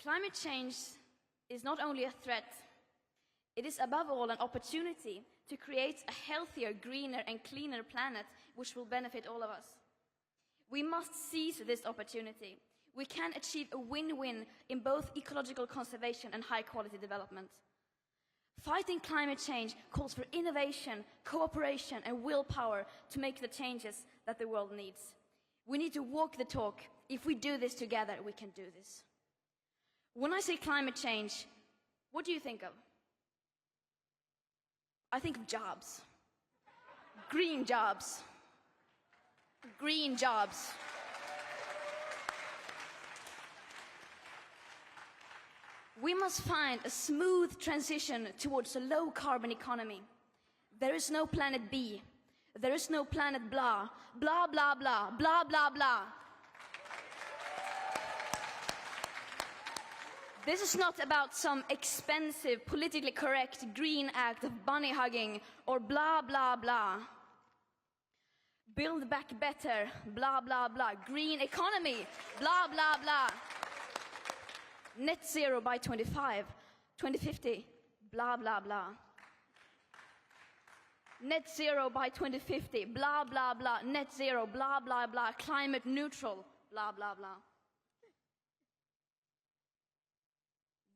Climate change is not only a threat, it is above all an opportunity to create a healthier, greener and cleaner planet which will benefit all of us. We must seize this opportunity. We can achieve a win-win in both ecological conservation and high-quality development. Fighting climate change calls for innovation, cooperation and willpower to make the changes that the world needs. We need to walk the talk. If we do this together, we can do this. When I say climate change, what do you think of? I think of jobs. Green jobs. Green jobs. We must find a smooth transition towards a low-carbon economy. There is no planet B. There is no planet blah, blah, blah, blah, blah, blah, blah. This is not about some expensive, politically correct green act of bunny hugging or blah, blah, blah. Build back better, blah, blah, blah. Green economy, blah, blah, blah. Net zero by 2050, blah, blah, blah. Net zero by 2050, blah, blah, blah. Net zero, blah, blah, blah. Climate neutral, blah, blah, blah.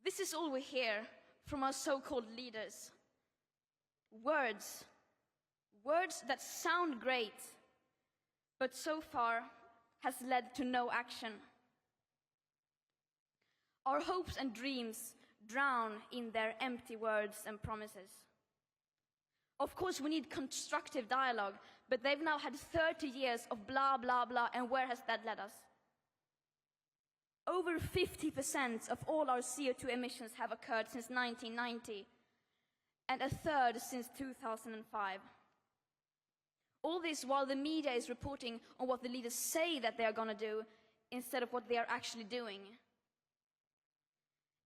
This is all we hear from our so-called leaders. Words. Words that sound great, but so far has led to no action. Our hopes and dreams drown in their empty words and promises. Of course, we need constructive dialogue, but they've now had 30 years of blah, blah, blah, and where has that led us? Over 50% of all our CO2 emissions have occurred since 1990, and a third since 2005. All this while the media is reporting on what the leaders say that they are going to do instead of what they are actually doing.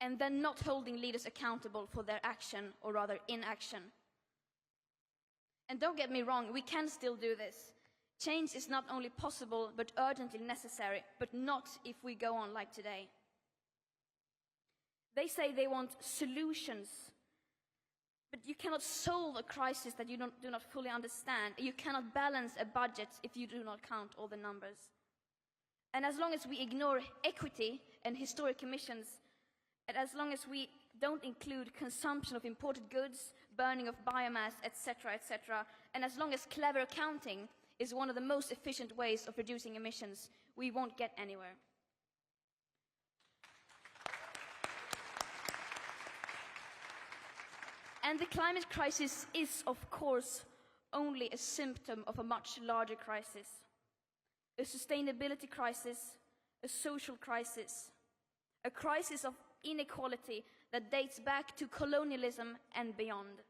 And then not holding leaders accountable for their action, or rather inaction. And don't get me wrong, we can still do this. Change is not only possible, but urgently necessary, but not if we go on like today. They say they want solutions, but you cannot solve a crisis that you do not fully understand. You cannot balance a budget if you do not count all the numbers. And as long as we ignore equity and historic emissions, and as long as we don't include consumption of imported goods, burning of biomass, etc., etc., and as long as clever accounting is one of the most efficient ways of reducing emissions, we won't get anywhere. And the climate crisis is, of course, only a symptom of a much larger crisis. A sustainability crisis, a social crisis, a crisis of inequality that dates back to colonialism and beyond.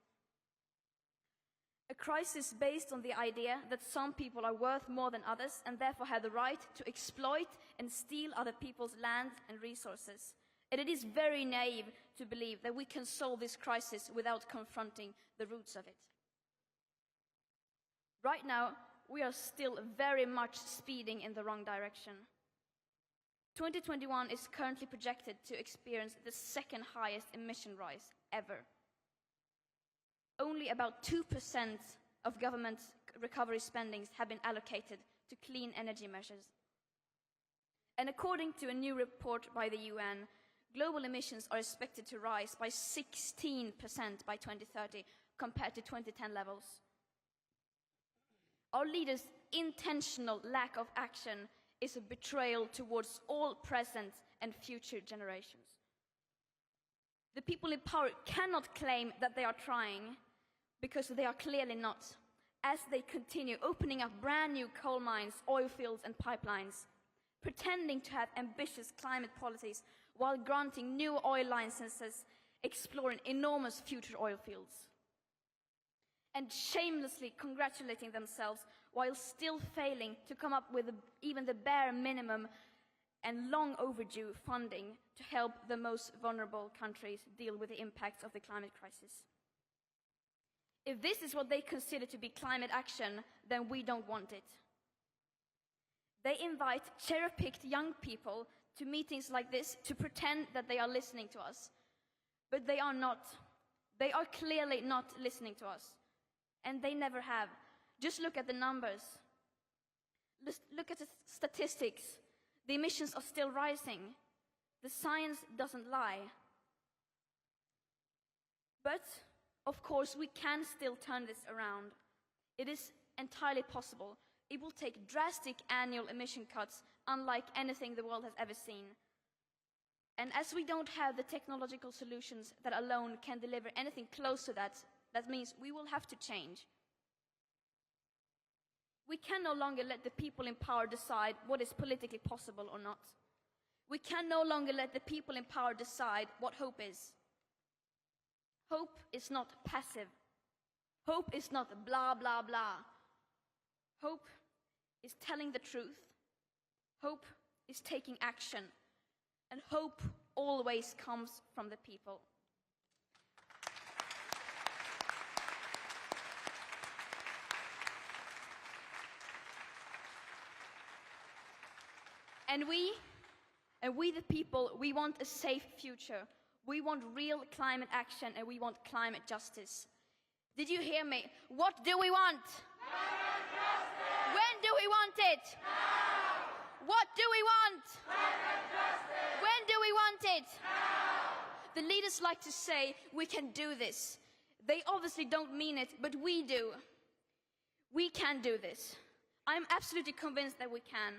A crisis based on the idea that some people are worth more than others and therefore have the right to exploit and steal other people's land and resources. And it is very naive to believe that we can solve this crisis without confronting the roots of it. Right now, we are still very much speeding in the wrong direction. 2021 is currently projected to experience the second highest emission rise ever. Only about 2% of government recovery spendings have been allocated to clean energy measures. And according to a new report by the UN, global emissions are expected to rise by 16% by 2030 compared to 2010 levels. Our leaders' intentional lack of action is a betrayal towards all present and future generations. The people in power cannot claim that they are trying, because they are clearly not, as they continue opening up brand new coal mines, oil fields and pipelines, pretending to have ambitious climate policies while granting new oil licenses, exploring enormous future oil fields, and shamelessly congratulating themselves while still failing to come up with even the bare minimum and long overdue funding to help the most vulnerable countries deal with the impacts of the climate crisis. If this is what they consider to be climate action, then we don't want it. They invite cherry-picked young people to meetings like this to pretend that they are listening to us. But they are not. They are clearly not listening to us. And they never have. Just look at the numbers. Look at the statistics. The emissions are still rising. The science doesn't lie. But, of course, we can still turn this around. It is entirely possible. It will take drastic annual emission cuts, unlike anything the world has ever seen. And as we don't have the technological solutions that alone can deliver anything close to that, that means we will have to change. We can no longer let the people in power decide what is politically possible or not. We can no longer let the people in power decide what hope is. Hope is not passive. Hope is not blah, blah, blah. Hope is telling the truth. Hope is taking action. And hope always comes from the people. And we the people, we want a safe future. We want real climate action and we want climate justice. Did you hear me? What do we want? Climate justice! When do we want it? Now! What do we want? Climate justice! When do we want it? Now! The leaders like to say, we can do this. They obviously don't mean it, but we do. We can do this. I'm absolutely convinced that we can.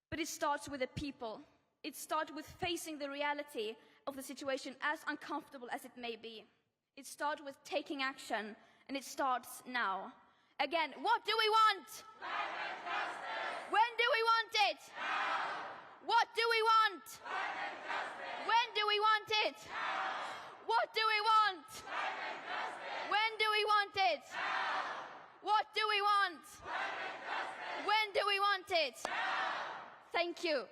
But it starts with the people. It starts with facing the reality of the situation, as uncomfortable as it may be. It starts with taking action, and it starts now. Again, what do we want? Climate justice! When do we want it? Now! What do we want? Climate justice! When do we want it? Now! What do we want? Climate justice! When do we want it? Now! What do we want? Climate justice! When do we want it? Now! Thank you.